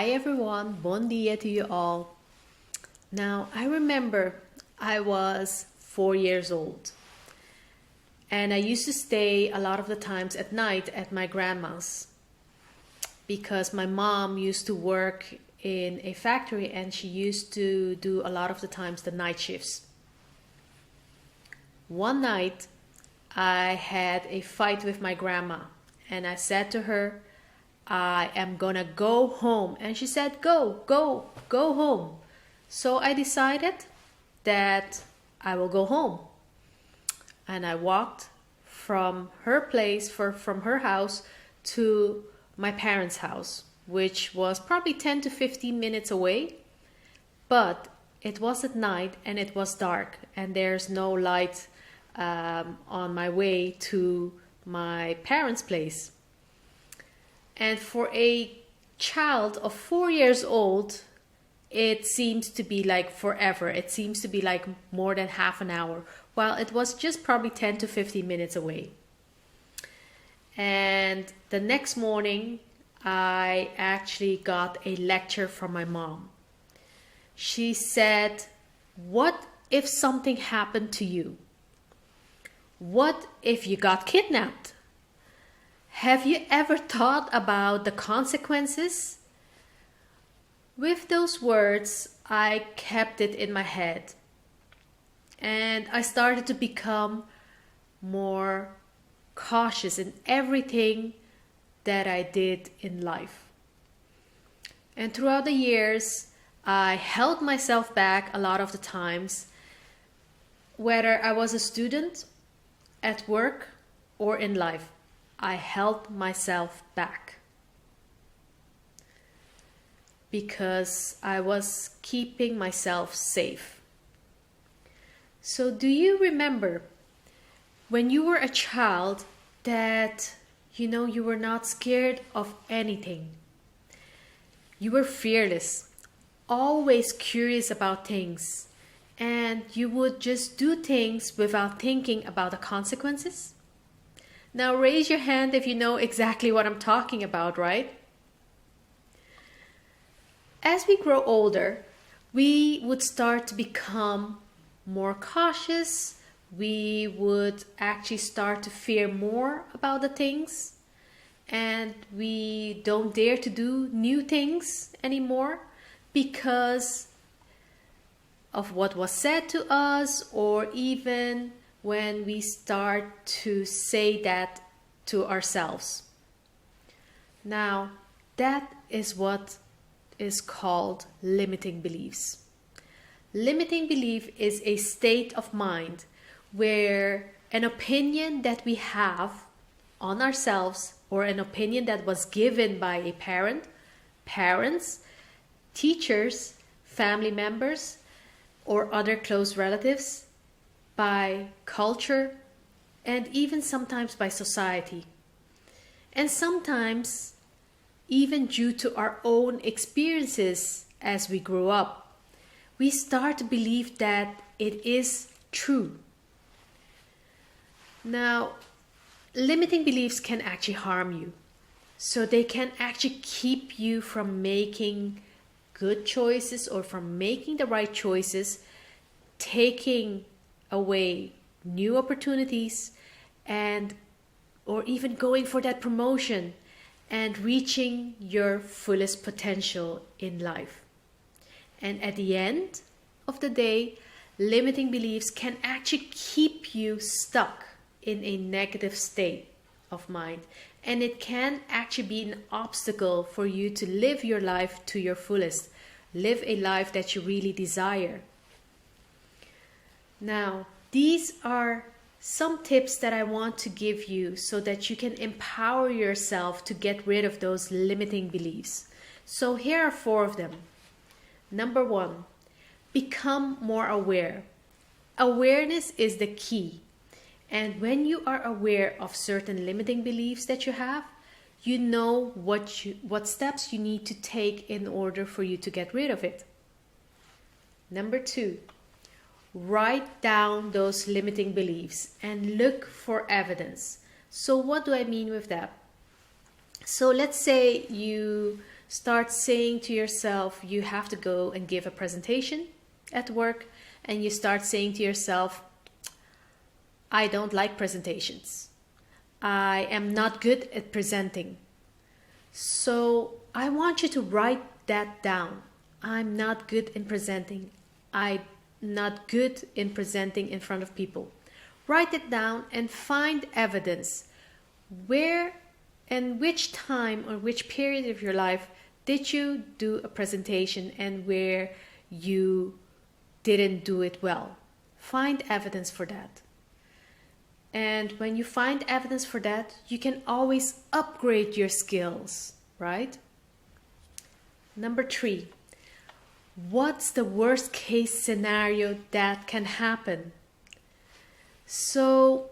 Hi everyone, bon dia to you all. Now, I remember I was 4 years old and I used to stay a lot of the times at night at my grandma's because my mom used to work in a factory and she used to do a lot of the times the night shifts. One night, I had a fight with my grandma and I said to her, I am gonna go home. And she said, go home. So I decided that I will go home. And I walked from her place, from her house to my parents' house, which was probably 10 to 15 minutes away. But it was at night and it was dark and there's no light on my way to my parents' place. And for a child of 4 years old, it seemed to be like forever. It seems to be like more than half an hour, while it was just probably 10 to 15 minutes away. And the next morning, I actually got a lecture from my mom. She said, what if something happened to you? What if you got kidnapped? Have you ever thought about the consequences? With those words, I kept it in my head. And I started to become more cautious in everything that I did in life. And throughout the years, I held myself back a lot of the times, whether I was a student, at work, or in life. I held myself back because I was keeping myself safe. So do you remember when you were a child that you were not scared of anything? You were fearless, always curious about things, and you would just do things without thinking about the consequences? Now raise your hand if you know exactly what I'm talking about, right? As we grow older, we would start to become more cautious. We would actually start to fear more about the things. And we don't dare to do new things anymore because of what was said to us, or even when we start to say that to ourselves. Now, that is what is called limiting beliefs. Limiting belief is a state of mind where an opinion that we have on ourselves, or an opinion that was given by a parent, parents, teachers, family members, or other close relatives, by culture, and even sometimes by society. And sometimes even due to our own experiences as we grow up, we start to believe that it is true. Now, limiting beliefs can actually harm you. So they can actually keep you from making good choices or from making the right choices, taking away new opportunities, and or even going for that promotion and reaching your fullest potential in life. And at the end of the day, limiting beliefs can actually keep you stuck in a negative state of mind, and it can actually be an obstacle for you to live your life to your fullest, live a life that you really desire. Now, these are some tips that I want to give you so that you can empower yourself to get rid of those limiting beliefs. So here are 4 of them. Number 1, become more aware. Awareness is the key. And when you are aware of certain limiting beliefs that you have, you know what steps you need to take in order for you to get rid of it. Number 2, write down those limiting beliefs and look for evidence. So what do I mean with that? So let's say you start saying to yourself, you have to go and give a presentation at work, and you start saying to yourself, I don't like presentations. I am not good at presenting. So I want you to write that down. I'm not good in presenting. I'm not good in presenting in front of people. Write it down and find evidence. Where and which time or which period of your life did you do a presentation and where you didn't do it well? Find evidence for that. And when you find evidence for that, you can always upgrade your skills, right? Number 3, what's the worst case scenario that can happen? So,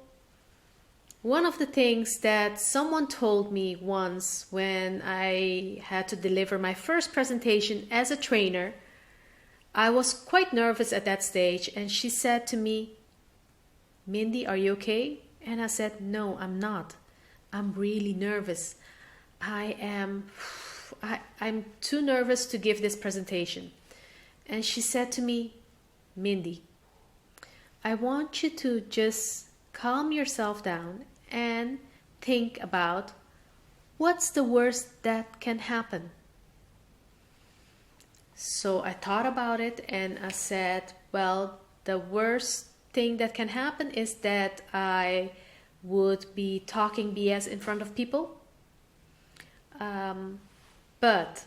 one of the things that someone told me once when I had to deliver my first presentation as a trainer, I was quite nervous at that stage, and she said to me, Mindy, are you okay? And I said, no, I'm not. I'm really nervous. I'm too nervous to give this presentation. And she said to me, Mindy, I want you to just calm yourself down and think about what's the worst that can happen. So I thought about it and I said, well, the worst thing that can happen is that I would be talking BS in front of people. But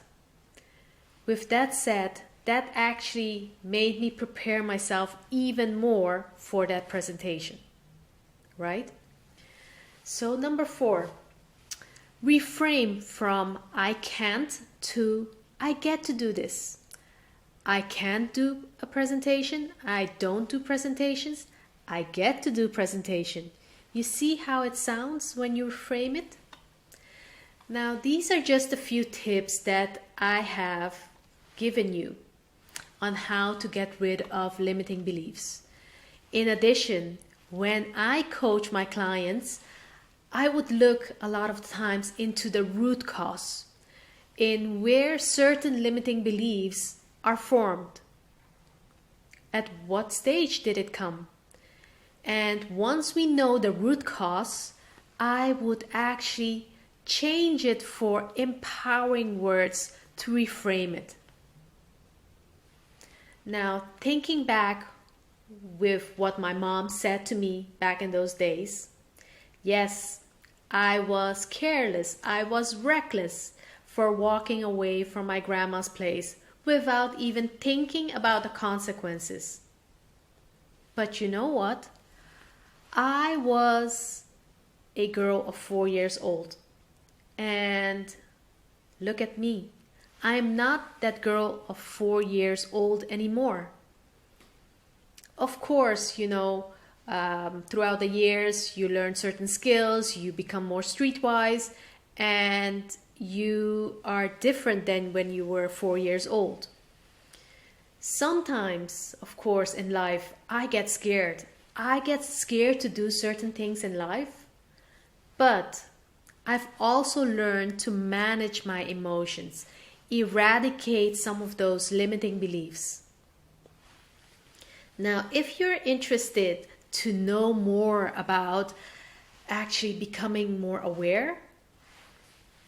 with that said, that actually made me prepare myself even more for that presentation, right? So number 4, reframe from I can't to I get to do this. I can't do a presentation. I don't do presentations. I get to do presentation. You see how it sounds when you reframe it? Now, these are just a few tips that I have given you on how to get rid of limiting beliefs. In addition, when I coach my clients, I would look a lot of times into the root cause, in where certain limiting beliefs are formed. At what stage did it come? And once we know the root cause, I would actually change it for empowering words to reframe it. Now, thinking back with what my mom said to me back in those days, yes, I was careless, I was reckless for walking away from my grandma's place without even thinking about the consequences. But you know what? I was a girl of 4 years old. And look at me. I am not that girl of 4 years old anymore. Of course, throughout the years, you learn certain skills, you become more streetwise, and you are different than when you were 4 years old. Sometimes, of course, in life, I get scared. I get scared to do certain things in life, but I've also learned to manage my emotions, eradicate some of those limiting beliefs. Now, if you're interested to know more about actually becoming more aware,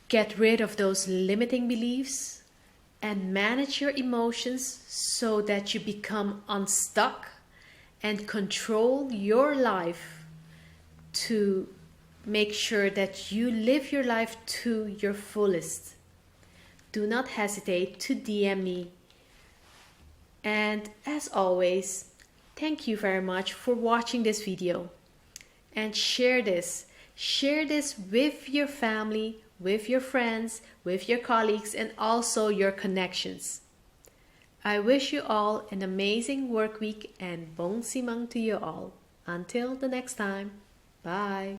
get rid of those limiting beliefs, and manage your emotions so that you become unstuck and control your life to make sure that you live your life to your fullest. Do not hesitate to DM me. And as always, thank you very much for watching this video. And share this. Share this with your family, with your friends, with your colleagues, and also your connections. I wish you all an amazing work week and bong simang to you all. Until the next time. Bye.